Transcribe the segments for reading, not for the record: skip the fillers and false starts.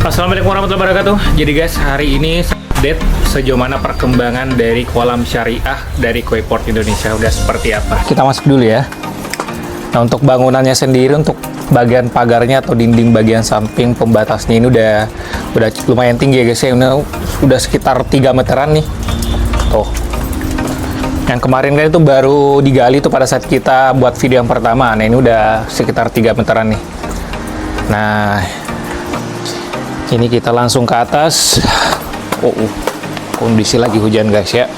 Assalamualaikum warahmatullahi wabarakatuh. Jadi guys, hari ini update sejauh mana perkembangan dari kolam syariah dari Kuiport Indonesia udah seperti apa. Kita masuk dulu ya. Nah, untuk bangunannya sendiri, untuk bagian pagarnya atau dinding bagian samping pembatasnya ini udah lumayan tinggi ya guys ya. Udah sekitar 3 meteran nih. Tuh. Yang kemarin kan itu baru digali tuh pada saat kita buat video yang pertama. Nah, ini udah sekitar 3 meteran nih. Nah, ini kita langsung ke atas. Kondisi lagi hujan guys ya.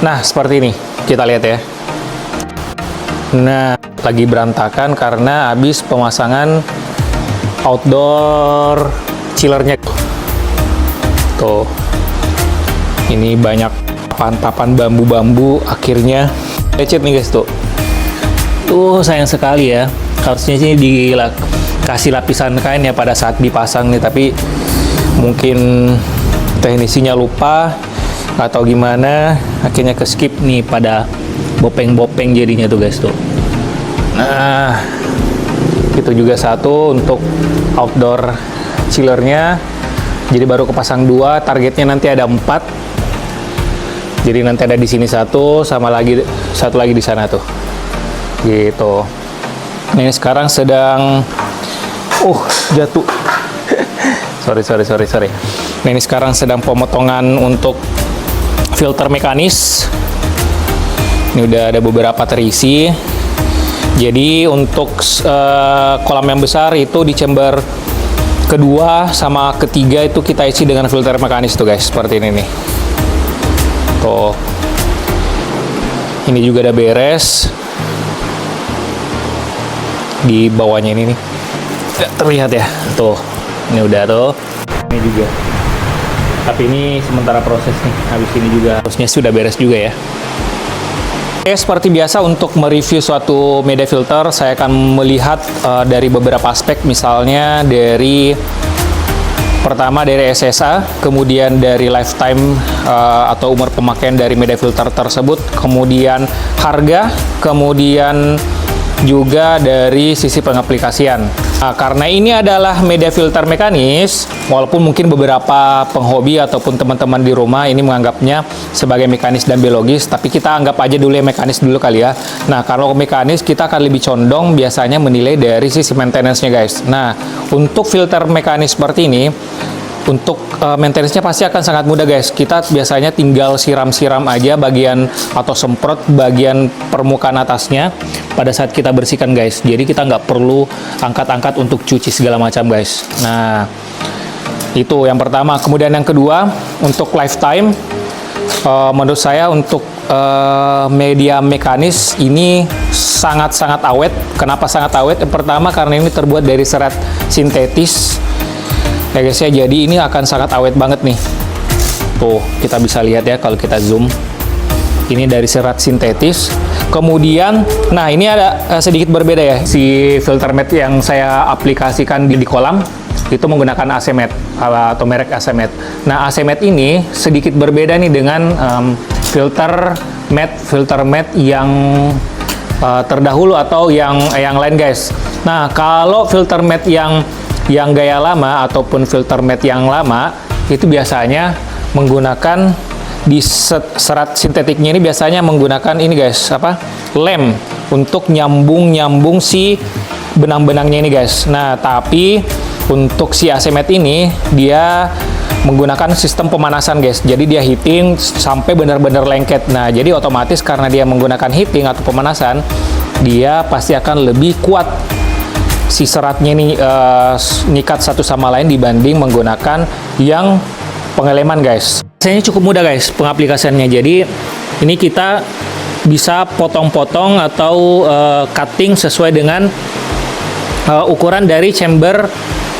Nah, seperti ini kita lihat ya. Nah, lagi berantakan karena habis pemasangan outdoor chillernya. Tuh, ini banyak papan bambu-bambu, akhirnya lecet nih guys tuh. Sayang sekali ya. Harusnya sih dikasih lapisan kain ya pada saat dipasang nih, tapi mungkin teknisinya lupa atau gimana, akhirnya ke skip nih pada bopeng-bopeng jadinya tuh guys tuh. Nah, itu juga satu untuk outdoor chillernya. Jadi baru kepasang 2, targetnya nanti ada 4. Jadi nanti ada di sini satu, sama satu lagi di sana tuh. Gitu. Ini sekarang sedang jatuh. sorry. Nah, ini sekarang sedang pemotongan untuk filter mekanis. Ini udah ada beberapa terisi. Jadi untuk kolam yang besar itu di chamber kedua sama ketiga itu kita isi dengan filter mekanis tuh guys, seperti ini nih. Tuh. Ini juga udah beres. Di bawahnya ini nih, nggak terlihat ya, tuh ini udah tuh, ini juga, tapi ini sementara proses nih, habis ini juga harusnya sudah beres juga ya. Oke, seperti biasa untuk mereview suatu media filter, saya akan melihat dari beberapa aspek, misalnya dari pertama dari SSA, kemudian dari lifetime atau umur pemakaian dari media filter tersebut, kemudian harga, kemudian juga dari sisi pengaplikasian. Nah, karena ini adalah media filter mekanis, walaupun mungkin beberapa penghobi ataupun teman-teman di rumah ini menganggapnya sebagai mekanis dan biologis, tapi kita anggap aja dulu yang mekanis dulu kali ya. Nah, kalau mekanis kita akan lebih condong biasanya menilai dari sisi maintenance-nya guys. Nah, untuk filter mekanis seperti ini, untuk maintenance-nya pasti akan sangat mudah guys. Kita biasanya tinggal siram-siram aja bagian atau semprot bagian permukaan atasnya pada saat kita bersihkan guys. Jadi kita nggak perlu angkat-angkat untuk cuci segala macam guys. Nah, itu yang pertama. Kemudian yang kedua, untuk lifetime, menurut saya untuk media mekanis ini sangat-sangat awet. Kenapa sangat awet? Yang pertama karena ini terbuat dari serat sintetis ya guys ya, jadi ini akan sangat awet banget nih. Tuh, kita bisa lihat ya kalau kita zoom. Ini dari serat sintetis. Kemudian, nah ini ada sedikit berbeda ya. Si filter mat yang saya aplikasikan di kolam itu menggunakan AC mat atau merek AC mat. Nah, AC mat ini sedikit berbeda nih dengan filter mat yang terdahulu atau yang lain guys. Nah, kalau filter mat yang gaya lama ataupun filter mat yang lama itu biasanya menggunakan di serat sintetiknya ini biasanya menggunakan ini guys, lem untuk nyambung si benang-benangnya ini guys. Nah, tapi untuk si AC mat ini dia menggunakan sistem pemanasan guys. Jadi dia heating sampai benar-benar lengket. Nah, jadi otomatis karena dia menggunakan heating atau pemanasan, dia pasti akan lebih kuat si seratnya ini nyikat satu sama lain dibanding menggunakan yang pengeleman guys. Rasanya cukup mudah guys pengaplikasiannya. Jadi ini kita bisa potong-potong atau cutting sesuai dengan ukuran dari chamber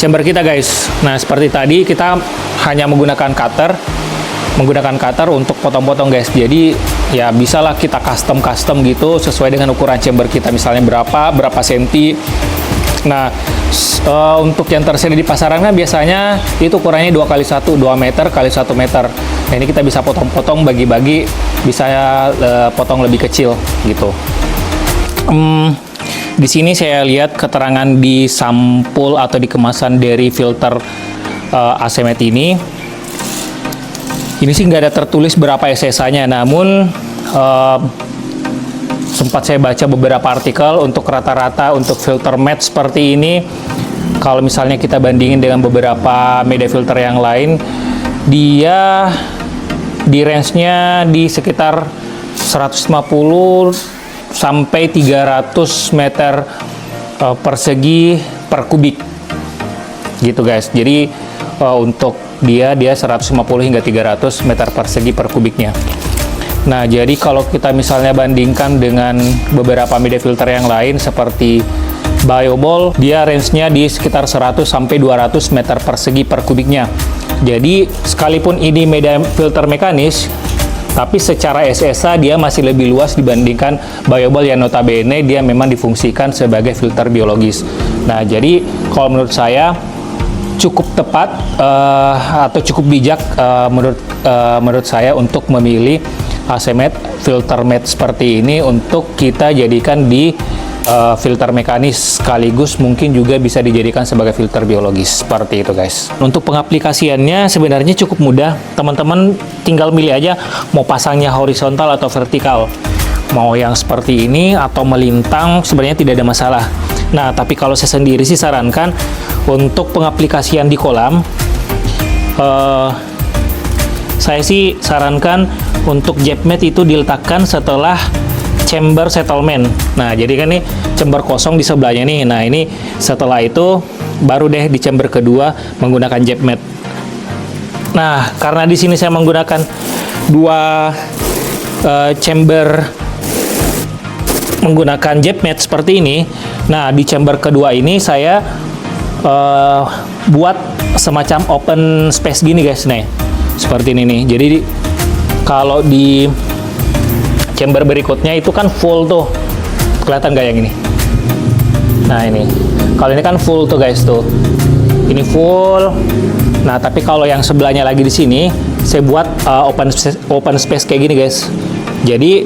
kita guys. Nah, seperti tadi kita hanya menggunakan cutter untuk potong-potong guys. Jadi ya bisalah kita custom gitu sesuai dengan ukuran chamber kita, misalnya berapa senti. Nah, untuk yang tersedia di pasaran kan biasanya itu ukurannya 2x1, 2 meter x 1 meter. Nah, ini kita bisa potong-potong, bagi-bagi, bisa potong lebih kecil gitu. Di sini saya lihat keterangan di sampul atau di kemasan dari filter AC Mate ini. Ini sih nggak ada tertulis berapa SSA-nya, namun sempat saya baca beberapa artikel untuk rata-rata untuk filter Mate seperti ini, kalau misalnya kita bandingin dengan beberapa media filter yang lain, dia di range-nya di sekitar 150 sampai 300 meter persegi per kubik gitu guys. Jadi untuk dia 150 hingga 300 meter persegi per kubiknya. Nah, jadi kalau kita misalnya bandingkan dengan beberapa media filter yang lain seperti Bioball, dia range-nya di sekitar 100 sampai 200 meter persegi per kubiknya. Jadi sekalipun ini media filter mekanis, tapi secara SSA dia masih lebih luas dibandingkan Bioball yang notabene dia memang difungsikan sebagai filter biologis. Nah, jadi kalau menurut saya cukup tepat atau cukup bijak menurut saya untuk memilih AC Mate, filter Mate seperti ini untuk kita jadikan di filter mekanis, sekaligus mungkin juga bisa dijadikan sebagai filter biologis seperti itu guys. Untuk pengaplikasiannya sebenarnya cukup mudah, teman-teman tinggal milih aja mau pasangnya horizontal atau vertikal, mau yang seperti ini atau melintang, sebenarnya tidak ada masalah. Nah, tapi kalau saya sendiri sih sarankan untuk pengaplikasian di kolam, saya sih sarankan untuk Jepmet itu diletakkan setelah chamber settlement. Nah, jadi kan nih chamber kosong di sebelahnya nih. Nah, ini setelah itu baru deh di chamber kedua menggunakan Jepmet. Nah, karena di sini saya menggunakan dua chamber menggunakan Jepmet seperti ini. Nah, di chamber kedua ini saya buat semacam open space gini guys, nih seperti ini nih. Jadi kalau di chamber berikutnya itu kan full tuh, kelihatan nggak yang ini? Nah, ini kalau ini kan full tuh guys, tuh ini full. Nah, tapi kalau yang sebelahnya lagi di sini saya buat open space kayak gini guys. Jadi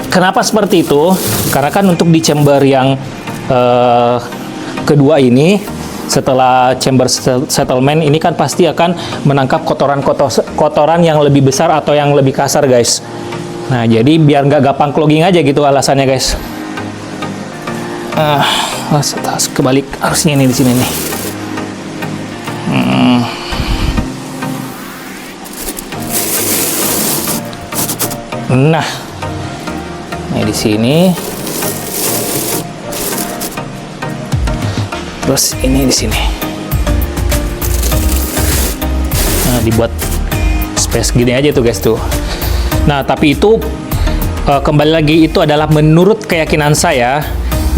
kenapa seperti itu? Karena kan untuk di chamber yang kedua ini, setelah chamber settlement ini kan pasti akan menangkap kotoran yang lebih besar atau yang lebih kasar guys. Nah, jadi biar nggak gampang clogging aja gitu alasannya guys. Harus kebalik, harusnya ini di sini nih. Nah, ini di sini. Terus ini di sini. Nah, dibuat space gini aja tuh guys tuh. Nah, tapi itu kembali lagi itu adalah menurut keyakinan saya.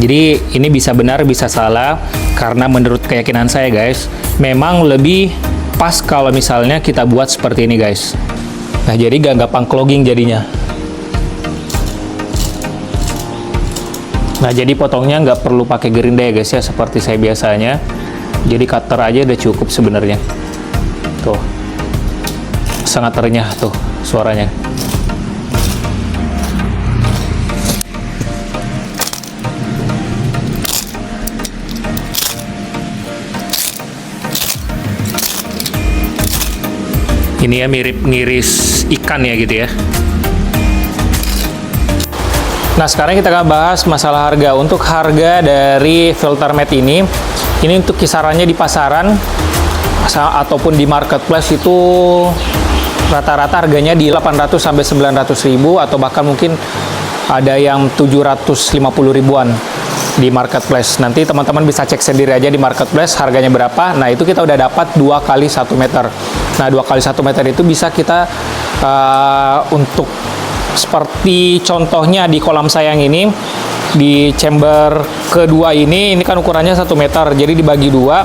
Jadi ini bisa benar bisa salah, karena menurut keyakinan saya guys, memang lebih pas kalau misalnya kita buat seperti ini guys. Nah, jadi gak gampang clogging jadinya. Nah, jadi potongnya nggak perlu pakai gerinda ya guys ya, seperti saya biasanya. Jadi cutter aja udah cukup sebenarnya. Tuh, sangat renyah tuh suaranya. Ini ya mirip ngiris ikan ya gitu ya. Nah, sekarang kita akan bahas masalah harga. Untuk harga dari filter Mate ini untuk kisarannya di pasaran ataupun di marketplace itu rata-rata harganya di 800 sampai 900 ribu, atau bahkan mungkin ada yang 750 ribuan di marketplace. Nanti teman-teman bisa cek sendiri aja di marketplace harganya berapa. Nah, itu kita udah dapat 2 kali 1 meter. Nah, 2 kali 1 meter itu bisa kita untuk seperti contohnya di kolam saya yang ini, di chamber kedua ini kan ukurannya 1 meter, jadi dibagi 2,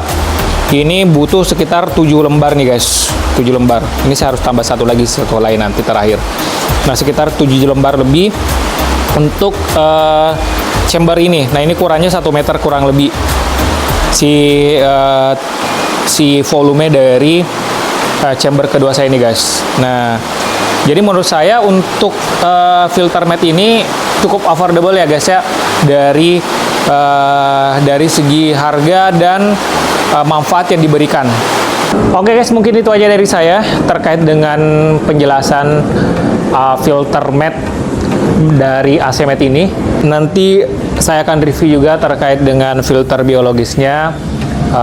ini butuh sekitar 7 lembar nih guys, 7 lembar. Ini saya harus tambah satu lagi, satu lain nanti terakhir. Nah, sekitar 7 lembar lebih untuk chamber ini. Nah, ini ukurannya 1 meter kurang lebih si volume dari chamber kedua saya ini guys. Nah, jadi menurut saya untuk filter Mate ini cukup affordable ya guys ya, dari dari segi harga dan manfaat yang diberikan. Oke guys, mungkin itu aja dari saya terkait dengan penjelasan filter mat dari AC mat ini. Nanti saya akan review juga terkait dengan filter biologisnya,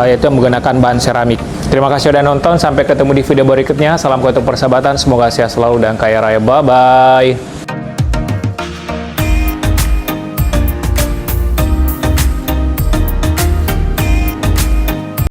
yaitu menggunakan bahan seramik. Terima kasih sudah nonton, sampai ketemu di video berikutnya. Salam kuat untuk persahabatan, semoga sehat selalu dan kaya raya. Bye-bye.